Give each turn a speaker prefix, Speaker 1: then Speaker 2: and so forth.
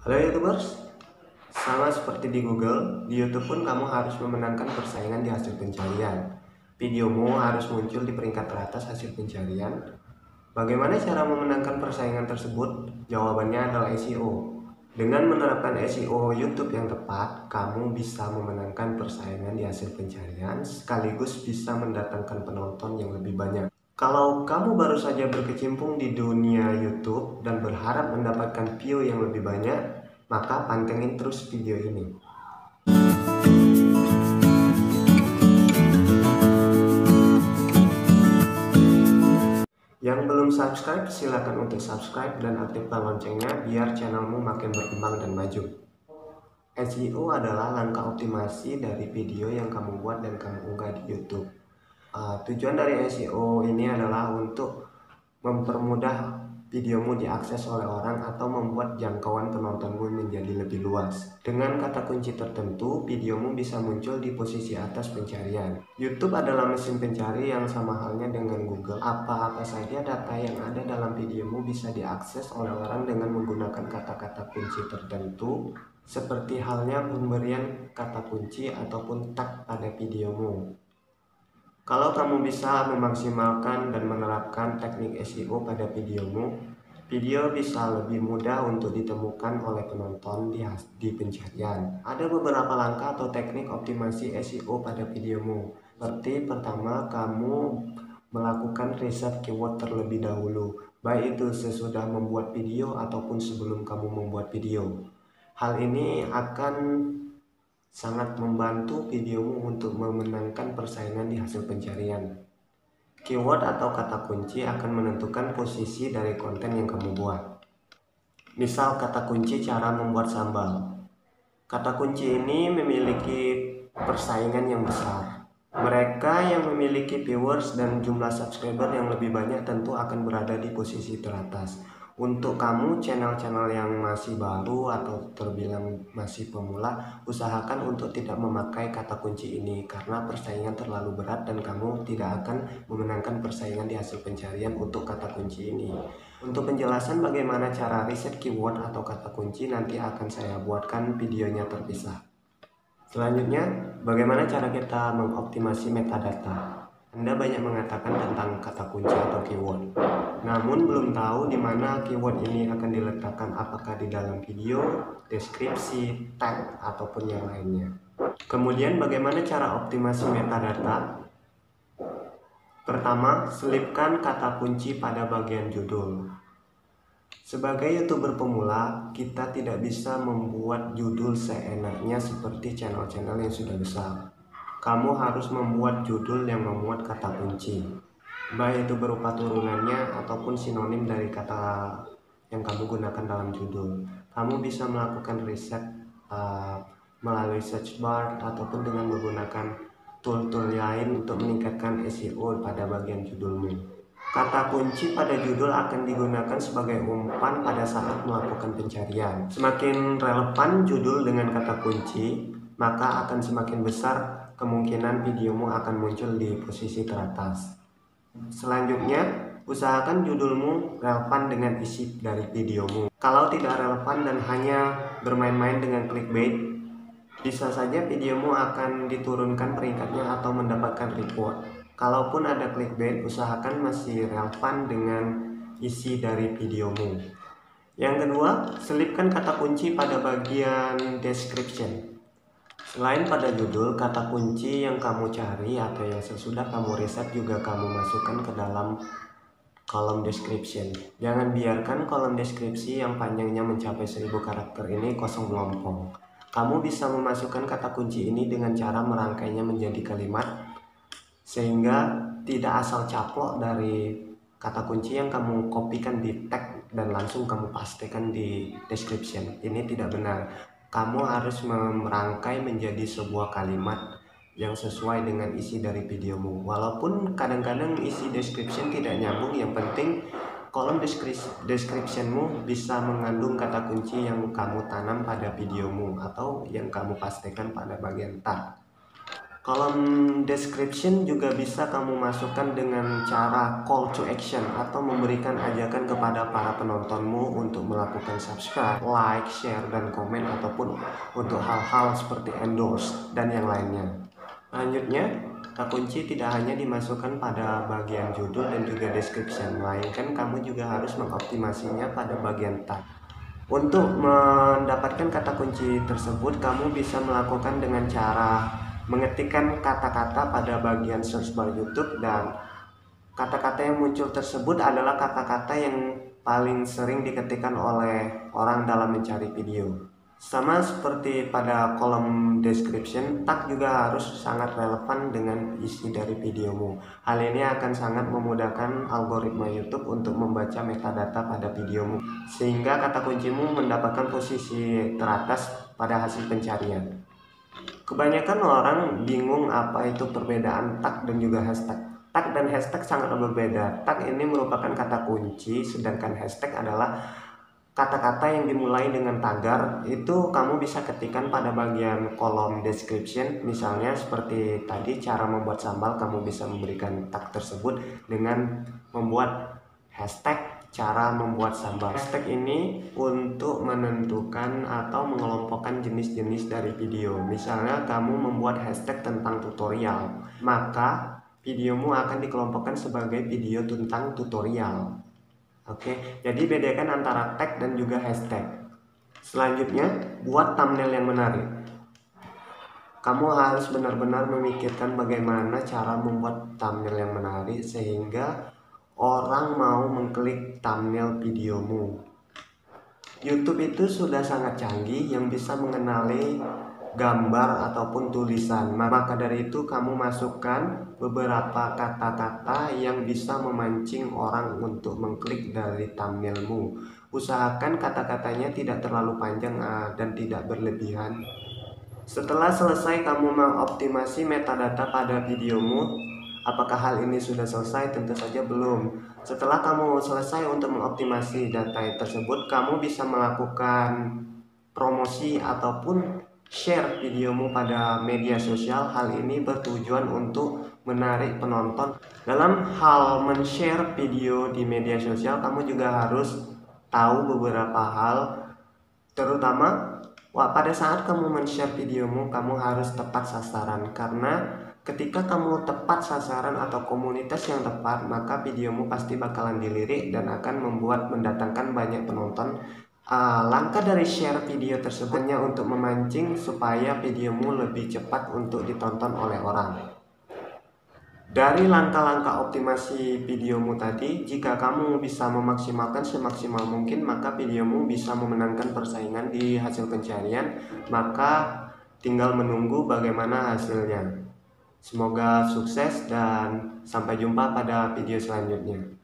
Speaker 1: Halo YouTubers, sama seperti di Google, di YouTube pun kamu harus memenangkan persaingan di hasil pencarian. Videomu harus muncul di peringkat teratas hasil pencarian. Bagaimana cara memenangkan persaingan tersebut? Jawabannya adalah SEO. Dengan menerapkan SEO YouTube yang tepat, kamu bisa memenangkan persaingan di hasil pencarian sekaligus bisa mendatangkan penonton yang lebih banyak. Kalau kamu baru saja berkecimpung di dunia YouTube dan berharap mendapatkan view yang lebih banyak, maka pantengin terus video ini. Yang belum subscribe, silakan untuk subscribe dan aktifkan loncengnya biar channelmu makin berkembang dan maju. SEO adalah langkah optimasi dari video yang kamu buat dan kamu unggah di YouTube. Tujuan dari SEO ini adalah untuk mempermudah videomu diakses oleh orang atau membuat jangkauan penontonmu menjadi lebih luas. Dengan kata kunci tertentu, videomu bisa muncul di posisi atas pencarian. YouTube adalah mesin pencari yang sama halnya dengan Google. Apa-apa saja data yang ada dalam videomu bisa diakses oleh orang dengan menggunakan kata-kata kunci tertentu, seperti halnya pemberian kata kunci ataupun tag pada videomu. Kalau kamu bisa memaksimalkan dan menerapkan teknik SEO pada videomu, video bisa lebih mudah untuk ditemukan oleh penonton di pencarian. Ada beberapa langkah atau teknik optimasi SEO pada videomu. Seperti pertama, kamu melakukan riset keyword terlebih dahulu, baik itu sesudah membuat video ataupun sebelum kamu membuat video. Hal ini akan sangat membantu videomu untuk memenangkan persaingan di hasil pencarian. Keyword atau kata kunci akan menentukan posisi dari konten yang kamu buat. Misal kata kunci cara membuat sambal. Kata kunci ini memiliki persaingan yang besar. Mereka yang memiliki viewers dan jumlah subscriber yang lebih banyak tentu akan berada di posisi teratas. Untuk kamu channel-channel yang masih baru atau terbilang masih pemula, usahakan untuk tidak memakai kata kunci ini karena persaingan terlalu berat dan kamu tidak akan memenangkan persaingan di hasil pencarian untuk kata kunci ini. Untuk penjelasan bagaimana cara riset keyword atau kata kunci nanti akan saya buatkan videonya terpisah. Selanjutnya, bagaimana cara kita mengoptimasi metadata? Anda banyak mengatakan tentang kata kunci atau keyword, namun belum tahu di mana keyword ini akan diletakkan, apakah di dalam video, deskripsi, tag, ataupun yang lainnya. Kemudian bagaimana cara optimasi metadata? Pertama, selipkan kata kunci pada bagian judul. Sebagai YouTuber pemula, kita tidak bisa membuat judul seenaknya seperti channel-channel yang sudah besar. Kamu harus membuat judul yang memuat kata kunci, baik itu berupa turunannya ataupun sinonim dari kata yang kamu gunakan dalam judul. Kamu bisa melakukan riset melalui search bar ataupun dengan menggunakan tool-tool lain untuk meningkatkan SEO pada bagian judulmu. Kata kunci pada judul akan digunakan sebagai umpan pada saat melakukan pencarian. Semakin relevan judul dengan kata kunci, maka akan semakin besar kemungkinan videomu akan muncul di posisi teratas. Selanjutnya, usahakan judulmu relevan dengan isi dari videomu. Kalau tidak relevan dan hanya bermain-main dengan clickbait, bisa saja videomu akan diturunkan peringkatnya atau mendapatkan report. Kalaupun ada clickbait, usahakan masih relevan dengan isi dari videomu. Yang kedua, selipkan kata kunci pada bagian description. Selain pada judul, kata kunci yang kamu cari atau yang sesudah kamu riset juga kamu masukkan ke dalam kolom description. Jangan biarkan kolom deskripsi yang panjangnya mencapai 1000 karakter ini kosong melompong. Kamu bisa memasukkan kata kunci ini dengan cara merangkainya menjadi kalimat, sehingga tidak asal caplok dari kata kunci yang kamu kopikan di tag dan langsung kamu pastekan di description. Ini tidak benar. Kamu harus merangkai menjadi sebuah kalimat yang sesuai dengan isi dari videomu. Walaupun kadang-kadang isi description tidak nyambung, yang penting kolom descriptionmu bisa mengandung kata kunci yang kamu tanam pada videomu atau yang kamu pastikan pada bagian tag. Kolom description juga bisa kamu masukkan dengan cara call to action atau memberikan ajakan kepada para penontonmu untuk melakukan subscribe, like, share, dan komen, ataupun untuk hal-hal seperti endorse dan yang lainnya. Selanjutnya, kata kunci tidak hanya dimasukkan pada bagian judul dan juga description, melainkan kamu juga harus mengoptimasinya pada bagian tag. Untuk mendapatkan kata kunci tersebut, kamu bisa melakukan dengan cara mengetikkan kata-kata pada bagian search bar YouTube, dan kata-kata yang muncul tersebut adalah kata-kata yang paling sering diketikkan oleh orang dalam mencari video. Sama seperti pada kolom description, tag juga harus sangat relevan dengan isi dari videomu. Hal ini akan sangat memudahkan algoritma YouTube untuk membaca metadata pada videomu, sehingga kata kuncimu mendapatkan posisi teratas pada hasil pencarian. Kebanyakan orang bingung apa itu perbedaan tag dan juga hashtag. Tag dan hashtag sangat berbeda. Tag ini merupakan kata kunci, sedangkan hashtag adalah kata-kata yang dimulai dengan tagar. Itu kamu bisa ketikkan pada bagian kolom description. Misalnya seperti tadi, cara membuat sambal, kamu bisa memberikan tag tersebut dengan membuat hashtag cara membuat sambal. Hashtag ini untuk menentukan atau mengelompokkan jenis-jenis dari video. Misalnya kamu membuat hashtag tentang tutorial, maka videomu akan dikelompokkan sebagai video tentang tutorial. Oke, jadi bedakan antara tag dan juga hashtag. Selanjutnya, buat thumbnail yang menarik. Kamu harus benar-benar memikirkan bagaimana cara membuat thumbnail yang menarik sehingga orang mau mengklik thumbnail videomu. YouTube itu sudah sangat canggih yang bisa mengenali gambar ataupun tulisan. Maka dari itu kamu masukkan beberapa kata-kata yang bisa memancing orang untuk mengklik dari thumbnailmu. Usahakan kata-katanya tidak terlalu panjang dan tidak berlebihan. Setelah selesai kamu mengoptimasi metadata pada videomu, apakah hal ini sudah selesai? Tentu saja belum. Setelah kamu selesai untuk mengoptimasi data tersebut, kamu bisa melakukan promosi ataupun share videomu pada media sosial. Hal ini bertujuan untuk menarik penonton. Dalam hal men-share video di media sosial, kamu juga harus tahu beberapa hal, terutama pada saat kamu men-share videomu, kamu harus tepat sasaran, karena ketika kamu tepat sasaran atau komunitas yang tepat, maka videomu pasti bakalan dilirik dan akan mendatangkan banyak penonton. Langkah dari share video tersebut hanya untuk memancing supaya videomu lebih cepat untuk ditonton oleh orang. Dari langkah-langkah optimasi videomu tadi, jika kamu bisa memaksimalkan semaksimal mungkin, maka videomu bisa memenangkan persaingan di hasil pencarian. Maka tinggal menunggu bagaimana hasilnya. Semoga sukses dan sampai jumpa pada video selanjutnya.